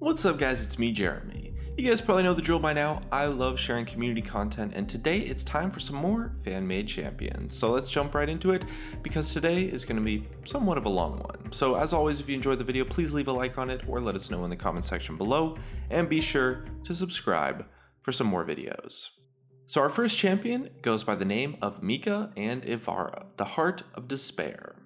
What's up guys, it's me Jeremy. You guys probably know the drill by now. I love sharing community content, and today it's time for some more fan-made champions. So let's jump right into it, because today is going to be somewhat of a long one. So as always, if you enjoyed the video, please leave a like on it or let us know in the comment section below, and be sure to subscribe for some more videos. So our first champion goes by the name of Mica and Ivaara, the Heart of Despair.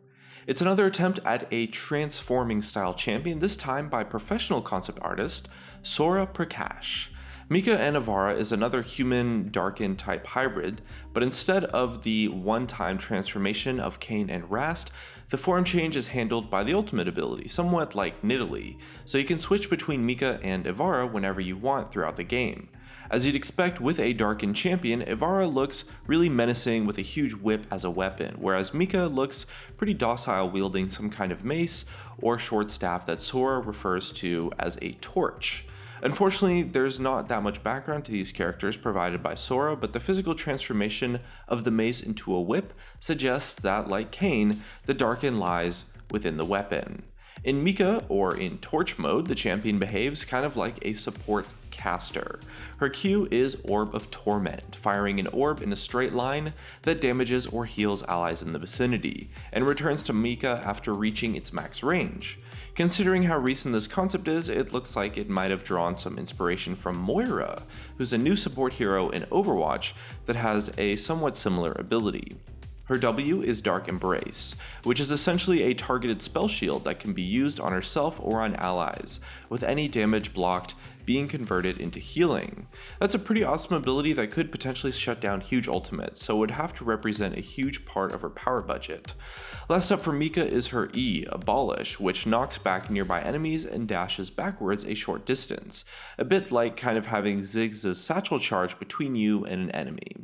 It's another attempt at a transforming style champion, this time by professional concept artist Sora Prakash. Mica and Ivaara is another human darkened type hybrid, but instead of the one-time transformation of Cain and Rast, the form change is handled by the ultimate ability, somewhat like Nidalee, so you can switch between Mica and Ivaara whenever you want throughout the game. As you'd expect with a darkened champion, Ivaara looks really menacing with a huge whip as a weapon, whereas Mica looks pretty docile wielding some kind of mace or short staff that Sora refers to as a torch. Unfortunately, there's not that much background to these characters provided by Sora, but the physical transformation of the mace into a whip suggests that, like Cain, the darken lies within the weapon. In Mica, or in Torch mode, the champion behaves kind of like a support caster. Her Q is Orb of Torment, firing an orb in a straight line that damages or heals allies in the vicinity, and returns to Mica after reaching its max range. Considering how recent this concept is, it looks like it might have drawn some inspiration from Moira, who's a new support hero in Overwatch that has a somewhat similar ability. Her W is Dark Embrace, which is essentially a targeted spell shield that can be used on herself or on allies, with any damage blocked being converted into healing. That's a pretty awesome ability that could potentially shut down huge ultimates, so would have to represent a huge part of her power budget. Last up for Mica is her E, Abolish, which knocks back nearby enemies and dashes backwards a short distance, a bit like kind of having Ziggs' satchel charge between you and an enemy.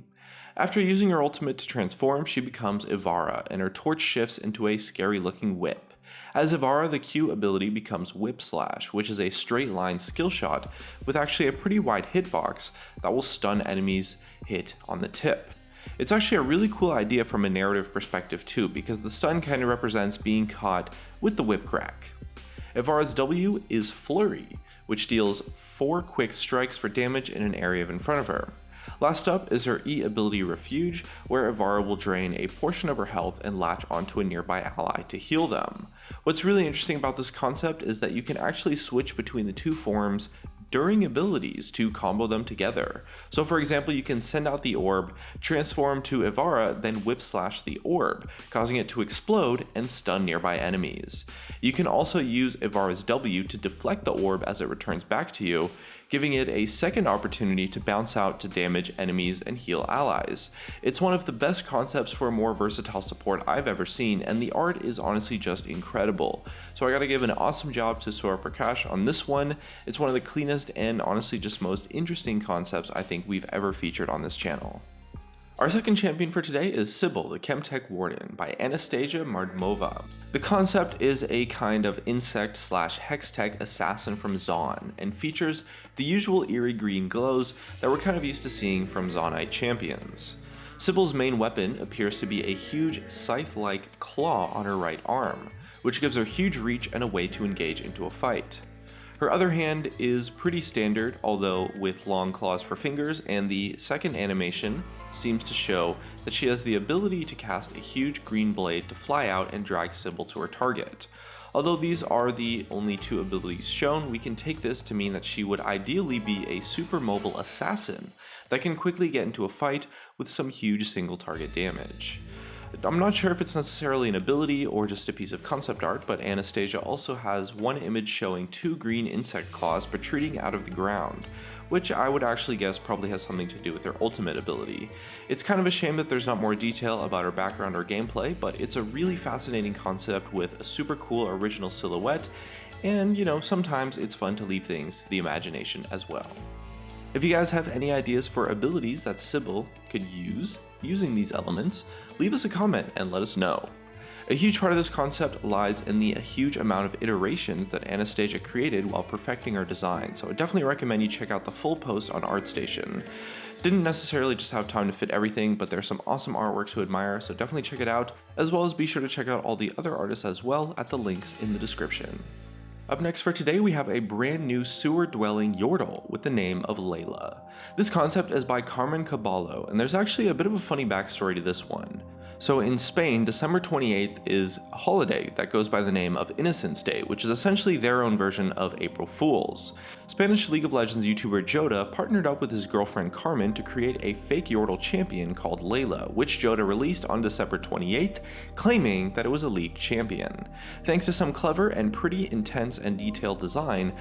After using her ultimate to transform, she becomes Ivaara, and her torch shifts into a scary looking whip. As Ivaara, the Q ability becomes Whip Slash, which is a straight line skill shot with actually a pretty wide hitbox that will stun enemies hit on the tip. It's actually a really cool idea from a narrative perspective too, because the stun kind of represents being caught with the whip crack. Ivaara's W is Flurry, which deals 4 quick strikes for damage in an area in front of her. Last up is her E ability Refuge, where Ivaara will drain a portion of her health and latch onto a nearby ally to heal them. What's really interesting about this concept is that you can actually switch between the two forms during abilities to combo them together. So for example, you can send out the orb, transform to Ivaara, then whip slash the orb, causing it to explode and stun nearby enemies. You can also use Ivaara's W to deflect the orb as it returns back to you, giving it a second opportunity to bounce out to damage enemies and heal allies. It's one of the best concepts for a more versatile support I've ever seen, and the art is honestly just incredible. So I gotta give an awesome job to Sora Prakash on this one. It's one of the cleanest and honestly just most interesting concepts I think we've ever featured on this channel. Our second champion for today is Sybil, the Chemtech Warden, by Anastasia Mardumova. The concept is a kind of insect / hextech assassin from Zaun, and features the usual eerie green glows that we're kind of used to seeing from Zaunite champions. Sybil's main weapon appears to be a huge scythe-like claw on her right arm, which gives her huge reach and a way to engage into a fight. Her other hand is pretty standard, although with long claws for fingers, and the second animation seems to show that she has the ability to cast a huge green blade to fly out and drag Sybil to her target. Although these are the only two abilities shown, we can take this to mean that she would ideally be a super mobile assassin that can quickly get into a fight with some huge single target damage. I'm not sure if it's necessarily an ability or just a piece of concept art, but Anastasia also has one image showing 2 green insect claws protruding out of the ground, which I would actually guess probably has something to do with her ultimate ability. It's kind of a shame that there's not more detail about her background or gameplay, but it's a really fascinating concept with a super cool original silhouette, and you know, sometimes it's fun to leave things to the imagination as well. If you guys have any ideas for abilities that Sybil could use using these elements, leave us a comment and let us know. A huge part of this concept lies in the huge amount of iterations that Anastasia created while perfecting her design, so I definitely recommend you check out the full post on ArtStation. Didn't necessarily just have time to fit everything, but there's some awesome artwork to admire, so definitely check it out, as well as be sure to check out all the other artists as well at the links in the description. Up next for today, we have a brand new sewer-dwelling Yordle with the name of Layla. This concept is by Carballo, and there's actually a bit of a funny backstory to this one. So in Spain, December 28th is a holiday that goes by the name of Innocents Day, which is essentially their own version of April Fools. Spanish League of Legends YouTuber Joda partnered up with his girlfriend Carmen to create a fake Yordle champion called Layla, which Joda released on December 28th, claiming that it was a leaked champion. Thanks to some clever and pretty intense and detailed design,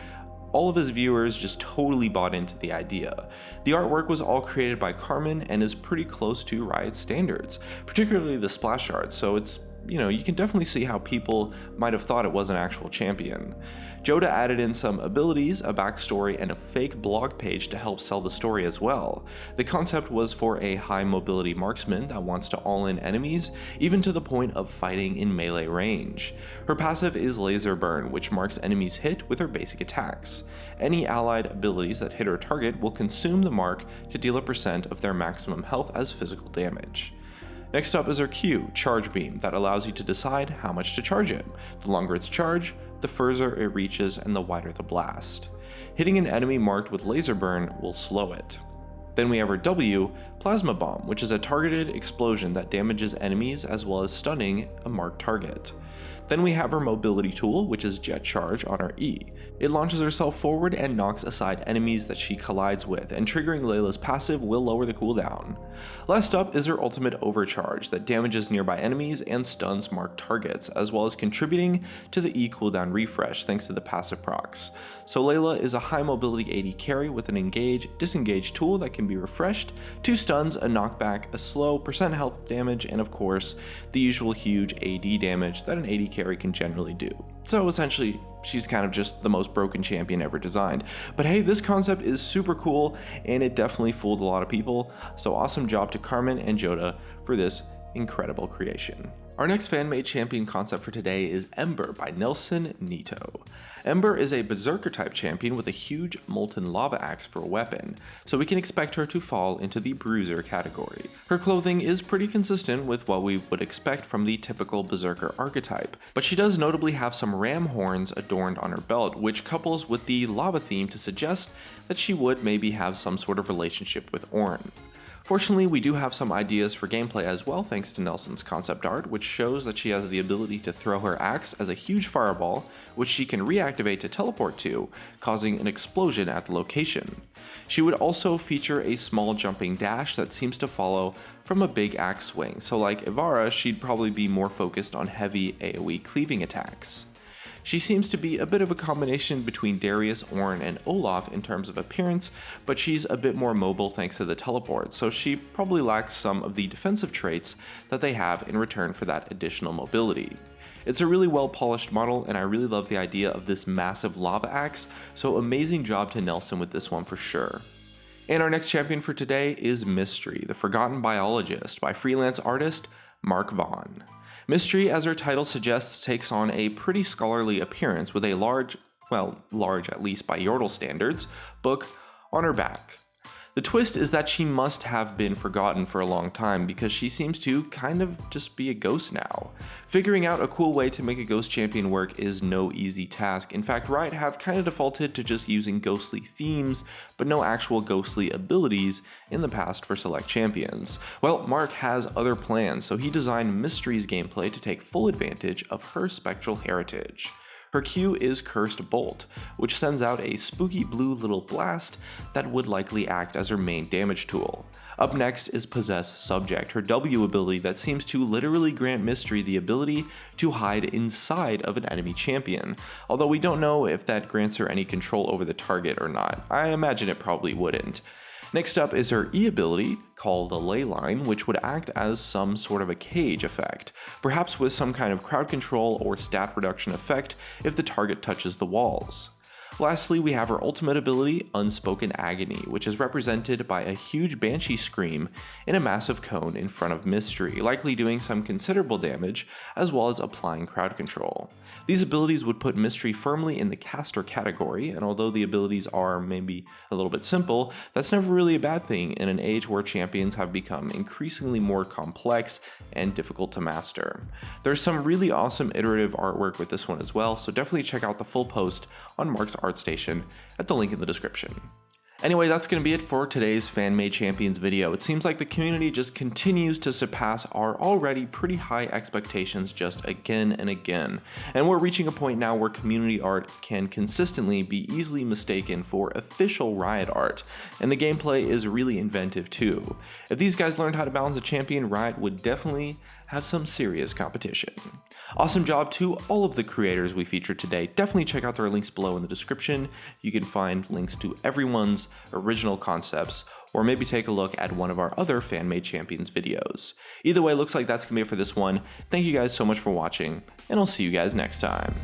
all of his viewers just totally bought into the idea. The artwork was all created by Carmen and is pretty close to Riot's standards, particularly the splash art, so it's, you can definitely see how people might have thought it was an actual champion. Joda added in some abilities, a backstory, and a fake blog page to help sell the story as well. The concept was for a high mobility marksman that wants to all-in enemies, even to the point of fighting in melee range. Her passive is Laser Burn, which marks enemies hit with her basic attacks. Any allied abilities that hit her target will consume the mark to deal a percent of their maximum health as physical damage. Next up is our Q, Charge Beam, that allows you to decide how much to charge it. The longer its charge, the further it reaches and the wider the blast. Hitting an enemy marked with Laser Burn will slow it. Then we have our W, Plasma Bomb, which is a targeted explosion that damages enemies as well as stunning a marked target. Then we have our mobility tool, which is Jet Charge on our E. It launches herself forward and knocks aside enemies that she collides with, and triggering Layla's passive will lower the cooldown. Last up is her ultimate Overcharge that damages nearby enemies and stuns marked targets, as well as contributing to the E cooldown refresh thanks to the passive procs. So Layla is a high mobility AD carry with an engage-disengage tool that can be refreshed, 2 stuns, a knockback, a slow, percent health damage, and of course, the usual huge AD damage that an AD carry can generally do. So essentially, she's kind of just the most broken champion ever designed. But hey, this concept is super cool, and it definitely fooled a lot of people, so awesome job to Carmen and Joda for this incredible creation. Our next fan-made champion concept for today is Ember by Nelson Neto. Ember is a berserker type champion with a huge molten lava axe for a weapon, so we can expect her to fall into the bruiser category. Her clothing is pretty consistent with what we would expect from the typical berserker archetype, but she does notably have some ram horns adorned on her belt, which couples with the lava theme to suggest that she would maybe have some sort of relationship with Ornn. Fortunately, we do have some ideas for gameplay as well thanks to Nelson's concept art, which shows that she has the ability to throw her axe as a huge fireball, which she can reactivate to teleport to, causing an explosion at the location. She would also feature a small jumping dash that seems to follow from a big axe swing, so like Ivaara, she'd probably be more focused on heavy AoE cleaving attacks. She seems to be a bit of a combination between Darius, Ornn, and Olaf in terms of appearance, but she's a bit more mobile thanks to the teleport, so she probably lacks some of the defensive traits that they have in return for that additional mobility. It's a really well polished model, and I really love the idea of this massive lava axe, so amazing job to Nelson with this one for sure. And our next champion for today is Mistree, the Forgotten Biologist by freelance artist Vaughn. Mistree, as her title suggests, takes on a pretty scholarly appearance with a large at least by Yordle standards, book on her back. The twist is that she must have been forgotten for a long time because she seems to kind of just be a ghost now. Figuring out a cool way to make a ghost champion work is no easy task. In fact, Riot have kind of defaulted to just using ghostly themes, but no actual ghostly abilities in the past for select champions. Well, Mark has other plans, so he designed Mistree's gameplay to take full advantage of her spectral heritage. Her Q is Cursed Bolt, which sends out a spooky blue little blast that would likely act as her main damage tool. Up next is Possess Subject, her W ability that seems to literally grant Mistree the ability to hide inside of an enemy champion, although we don't know if that grants her any control over the target or not. I imagine it probably wouldn't. Next up is her E ability, called the Ley Line, which would act as some sort of a cage effect, perhaps with some kind of crowd control or stat reduction effect if the target touches the walls. Lastly, we have her ultimate ability, Unspoken Agony, which is represented by a huge banshee scream in a massive cone in front of Mistree, likely doing some considerable damage, as well as applying crowd control. These abilities would put Mistree firmly in the caster category, and although the abilities are maybe a little bit simple, that's never really a bad thing in an age where champions have become increasingly more complex and difficult to master. There's some really awesome iterative artwork with this one as well, so definitely check out the full post on Mark's ArtStation at the link in the description. Anyway, that's going to be it for today's Fan-Made Champions video. It seems like the community just continues to surpass our already pretty high expectations just again and again. And we're reaching a point now where community art can consistently be easily mistaken for official Riot art. And the gameplay is really inventive too. If these guys learned how to balance a champion, Riot would definitely have some serious competition. Awesome job to all of the creators we featured today. Definitely check out their links below in the description. You can find links to everyone's original concepts, or maybe take a look at one of our other Fan-Made Champions videos. Either way, looks like that's gonna be it for this one. Thank you guys so much for watching, and I'll see you guys next time.